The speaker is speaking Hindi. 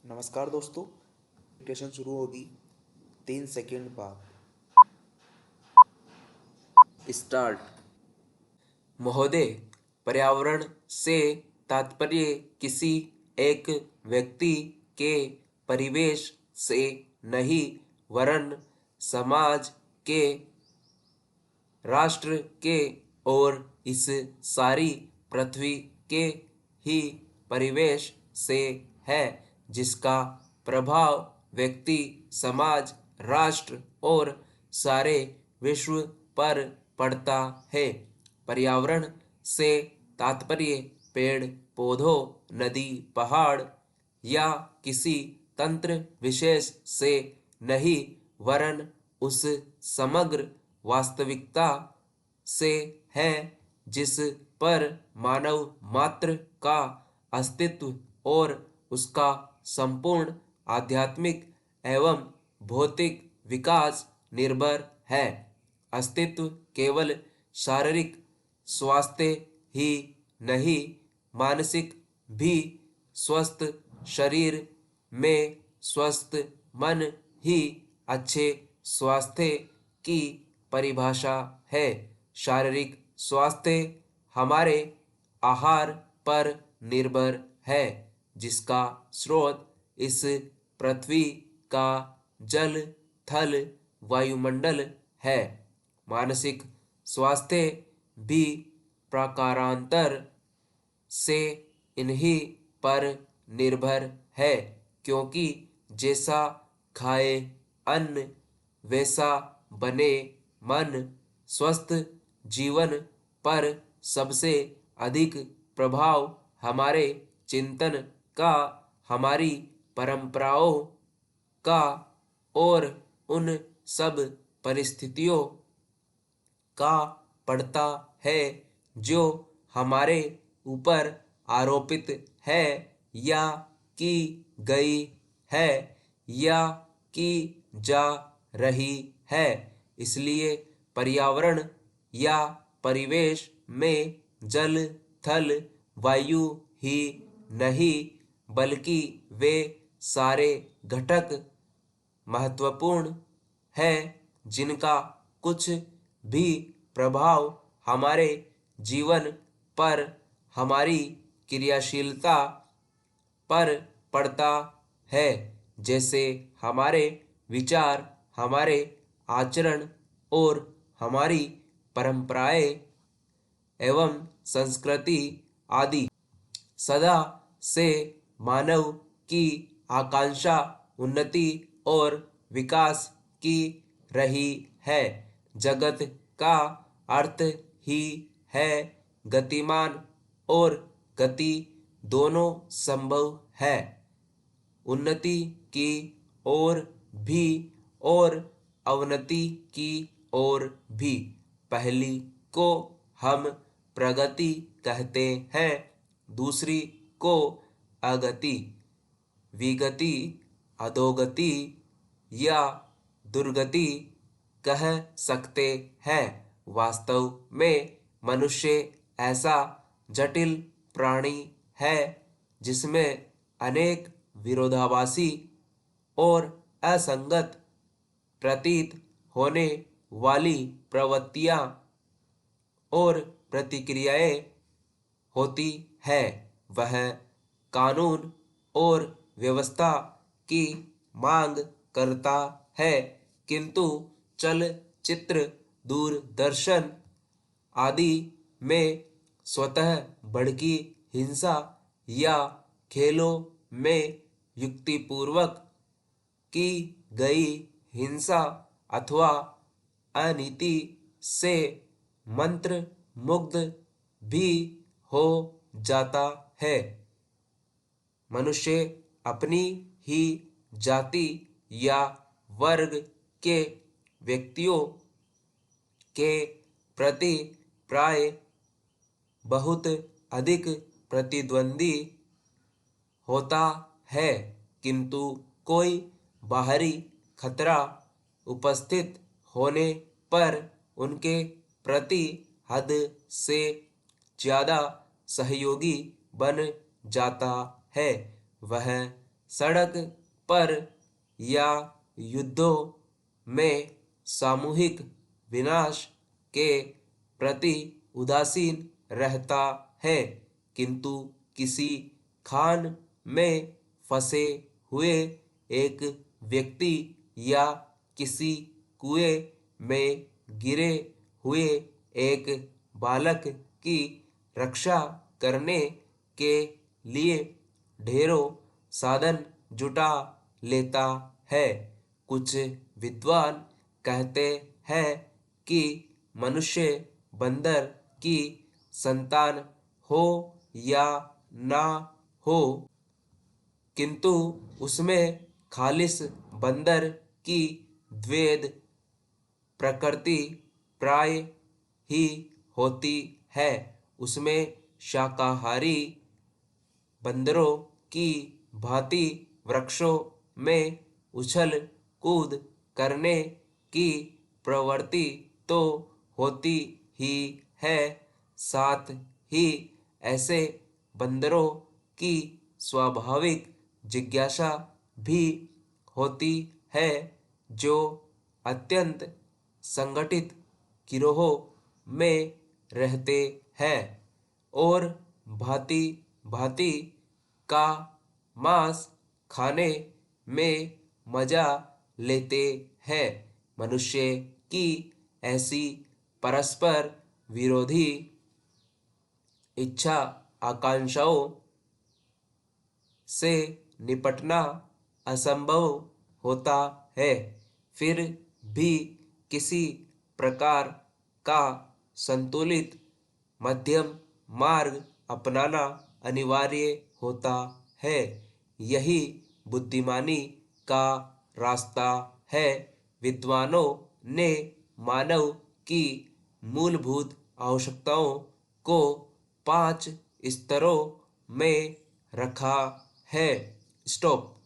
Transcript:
नमस्कार दोस्तों, डिक्टेशन शुरू होगी 3 सेकंड बाद। स्टार्ट। महोदय, पर्यावरण से तात्पर्य किसी एक व्यक्ति के परिवेश से नहीं वरन समाज के, राष्ट्र के और इस सारी पृथ्वी के ही परिवेश से है, जिसका प्रभाव व्यक्ति, समाज, राष्ट्र और सारे विश्व पर पड़ता है। पर्यावरण से तात्पर्य पेड़ पौधों, नदी, पहाड़ या किसी तंत्र विशेष से नहीं वरन उस समग्र वास्तविकता से है जिस पर मानव मात्र का अस्तित्व और उसका संपूर्ण आध्यात्मिक एवं भौतिक विकास निर्भर है। अस्तित्व केवल शारीरिक स्वास्थ्य ही नहीं, मानसिक भी। स्वस्थ शरीर में स्वस्थ मन ही अच्छे स्वास्थ्य की परिभाषा है। शारीरिक स्वास्थ्य हमारे आहार पर निर्भर है, जिसका स्रोत इस पृथ्वी का जल, थल, वायुमंडल है। मानसिक स्वास्थ्य भी प्रकारांतर से इन्हीं पर निर्भर है, क्योंकि जैसा खाए अन्न वैसा बने मन। स्वस्थ जीवन पर सबसे अधिक प्रभाव हमारे चिंतन का, हमारी परंपराओं का और उन सब परिस्थितियों का पड़ता है जो हमारे ऊपर आरोपित है या की गई है या की जा रही है। इसलिए पर्यावरण या परिवेश में जल, थल, वायु ही नहीं बल्कि वे सारे घटक महत्वपूर्ण है, जिनका कुछ भी प्रभाव हमारे जीवन पर, हमारी क्रियाशीलता पर पड़ता है। जैसे हमारे विचार, हमारे आचरण और हमारी परंपराएं एवं संस्कृति आदि। सदा से मानव की आकांक्षा उन्नति और विकास की रही है। जगत का अर्थ ही है गतिमान और गति दोनों संभव है, उन्नति की ओर भी और अवनति की ओर भी। पहली को हम प्रगति कहते हैं, दूसरी को अगति, विगति, अधोगति या दुर्गति कह सकते हैं। वास्तव में मनुष्य ऐसा जटिल प्राणी है जिसमें अनेक विरोधाभासी और असंगत प्रतीत होने वाली प्रवृत्तियां और प्रतिक्रियाएं होती है। वह कानून और व्यवस्था की मांग करता है, किंतु चलचित्र, दूरदर्शन आदि में स्वतः भड़की हिंसा या खेलों में युक्तिपूर्वक की गई हिंसा अथवा अनीति से मंत्र मुग्ध भी हो जाता है। मनुष्य अपनी ही जाति या वर्ग के व्यक्तियों के प्रति प्राय बहुत अधिक प्रतिद्वंदी होता है, किंतु कोई बाहरी खतरा उपस्थित होने पर उनके प्रति हद से ज्यादा सहयोगी बन जाता है। वह सड़क पर या युद्धों में सामूहिक विनाश के प्रति उदासीन रहता है, किंतु किसी खान में फंसे हुए एक व्यक्ति या किसी कुएं में गिरे हुए एक बालक की रक्षा करने के लिए ढेरों साधन जुटा लेता है। कुछ विद्वान कहते हैं कि मनुष्य बंदर की संतान हो या ना हो, किंतु उसमें खालिस बंदर की द्वैध प्रकृति प्राय ही होती है। उसमें शाकाहारी बंदरों की भांति वृक्षों में उछल कूद करने की प्रवृत्ति तो होती ही है, साथ ही ऐसे बंदरों की स्वाभाविक जिज्ञासा भी होती है जो अत्यंत संगठित गिरोहों में रहते हैं और भांति भांति का मांस खाने में मजा लेते हैं। मनुष्य की ऐसी परस्पर विरोधी इच्छा आकांक्षाओं से निपटना असंभव होता है, फिर भी किसी प्रकार का संतुलित मध्यम मार्ग अपनाना अनिवार्य होता है। यही बुद्धिमानी का रास्ता है। विद्वानों ने मानव की मूलभूत आवश्यकताओं को 5 स्तरों में रखा है। स्टॉप।